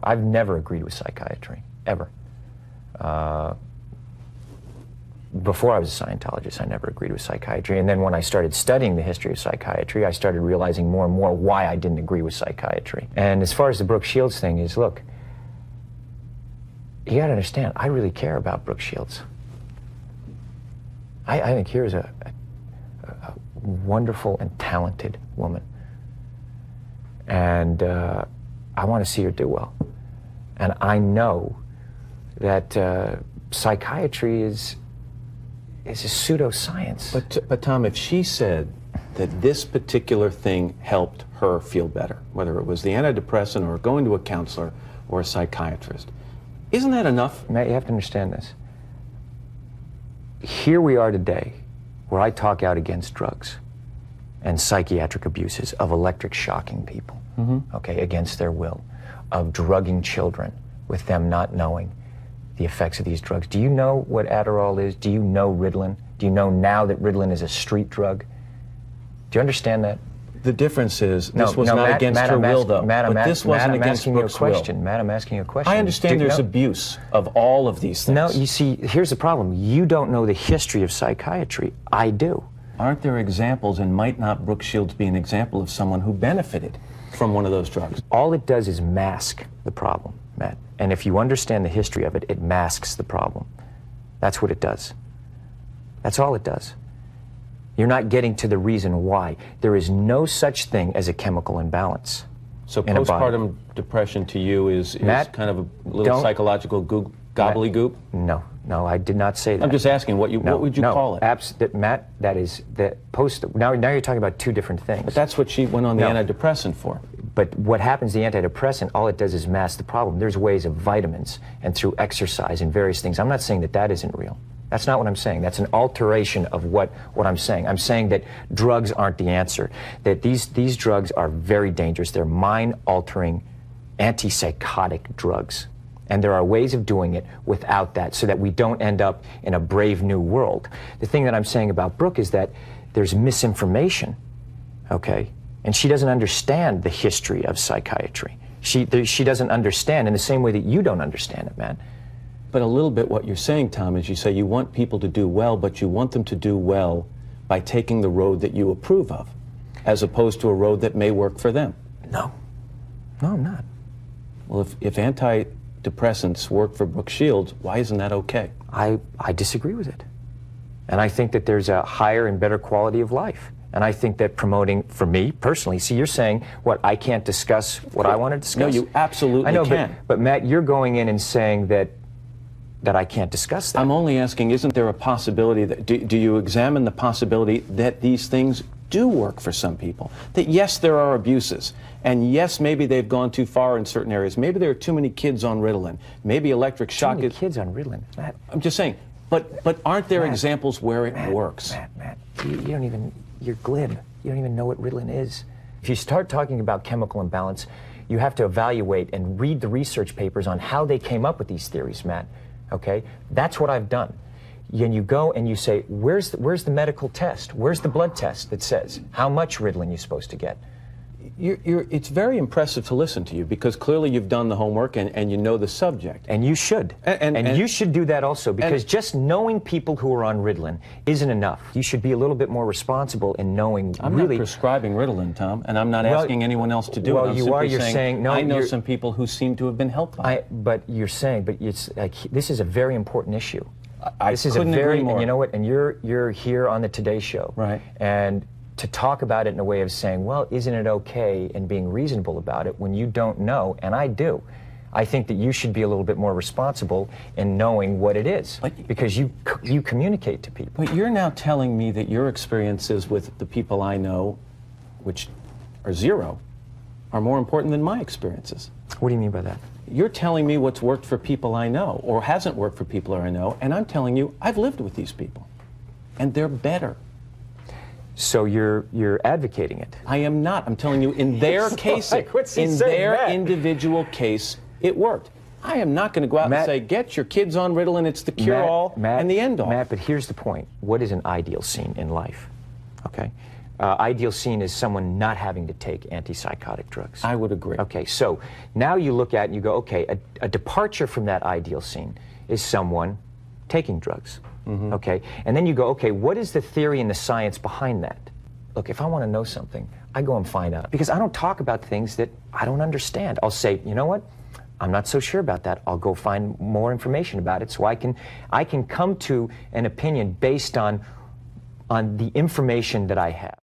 I've never agreed with psychiatry, ever. Before I was a Scientologist, I never agreed with psychiatry. And then when I started studying the history of psychiatry, I started realizing more and more why I didn't agree with psychiatry. And as far as the Brooke Shields thing is, look, you gotta understand, I really care about Brooke Shields. I think here's a wonderful and talented woman. And I want to see her do well. And I know that psychiatry is a pseudoscience. But Tom, if she said that this particular thing helped her feel better, whether it was the antidepressant or going to a counselor or a psychiatrist, isn't that enough? Matt, you have to understand this. Here we are today, where I talk out against drugs and psychiatric abuses of electric shocking people, okay, against their will, of drugging children with them not knowing the effects of these drugs. Do you know what Adderall is? Do you know Ritalin? Do you know now that Ritalin is a street drug? Do you understand that? The difference is this was not against her will, though. But this wasn't against Brooke's will. Matt, I'm asking you a question. I understand there's abuse of all of these things. No, you see, here's the problem. You don't know the history of psychiatry. I do. Aren't there examples, and might not Brooke Shields be an example of someone who benefited from one of those drugs? All it does is mask the problem, Matt. And if you understand the history of it, it masks the problem. That's what it does. That's all it does. You're not getting to the reason why. There is no such thing as a chemical imbalance. So postpartum depression to you is Matt, kind of a little psychological gobbledygook? No, I did not say that. I'm just asking, what would you call it? Matt, that is the post. Now you're talking about two different things. But that's what she went on the antidepressant for. But what happens, the antidepressant, all it does is mask the problem. There's ways of vitamins and through exercise and various things. I'm not saying that that isn't real. That's not what I'm saying. That's an alteration of what I'm saying. I'm saying that drugs aren't the answer, that these drugs are very dangerous. They're mind-altering, antipsychotic drugs. And there are ways of doing it without that so that we don't end up in a brave new world. The thing that I'm saying about Brooke is that there's misinformation, okay? And she doesn't understand the history of psychiatry. She doesn't understand in the same way that you don't understand it, man. But a little bit what you're saying, Tom, is you say you want people to do well, but you want them to do well by taking the road that you approve of, as opposed to a road that may work for them. No, I'm not. Well, if antidepressants work for Brooke Shields, why isn't that okay? I disagree with it. And I think that there's a higher and better quality of life. And I think that promoting, for me personally, see, you're saying, what, I can't discuss what I want to discuss? No, you absolutely can. But Matt, you're going in and saying that I can't discuss that. I'm only asking, isn't there a possibility that, do you examine the possibility that these things do work for some people? That yes, there are abuses, and yes, maybe they've gone too far in certain areas. Maybe there are too many kids on Ritalin. Maybe electric shock is... Too many kids on Ritalin, Matt. I'm just saying, but aren't there examples where it works? Matt, you don't even, you're glib. You don't even know what Ritalin is. If you start talking about chemical imbalance, you have to evaluate and read the research papers on how they came up with these theories, Matt. Okay, that's what I've done. And you go and you say, where's the medical test? Where's the blood test that says how much Ritalin you're supposed to get? It's very impressive to listen to you, because clearly you've done the homework and you know the subject. And you should. And you should do that also, because just knowing people who are on Ritalin isn't enough. You should be a little bit more responsible in knowing I'm not prescribing Ritalin, Tom, and I'm not asking anyone else to do it. Well, you are. You're saying no. I know some people who seem to have been helped by it. But you're saying, but it's like, this is a very important issue. This is a very, and you know what? And you're here on the Today Show, right? And to talk about it in a way of saying, well, isn't it okay, and being reasonable about it when you don't know, and I do. I think that you should be a little bit more responsible in knowing what it is, because you communicate to people. But you're now telling me that your experiences with the people I know, which are zero, are more important than my experiences. What do you mean by that? You're telling me what's worked for people I know, or hasn't worked for people I know, and I'm telling you I've lived with these people, and they're better. So you're advocating it? I am not. I'm telling you, in their case, individual case, it worked. I am not going to go out and say, get your kids on Ritalin, it's the cure-all and the end-all. Matt, but here's the point. What is an ideal scene in life? Okay? ideal scene is someone not having to take antipsychotic drugs. I would agree. Okay, so now you look at it and you go, okay, a departure from that ideal scene is someone taking drugs. Okay, and then you go, okay, what is the theory and the science behind that? Look, if I want to know something, I go and find out. Because I don't talk about things that I don't understand. I'll say, you know what? I'm not so sure about that. I'll go find more information about it so I can come to an opinion based on the information that I have.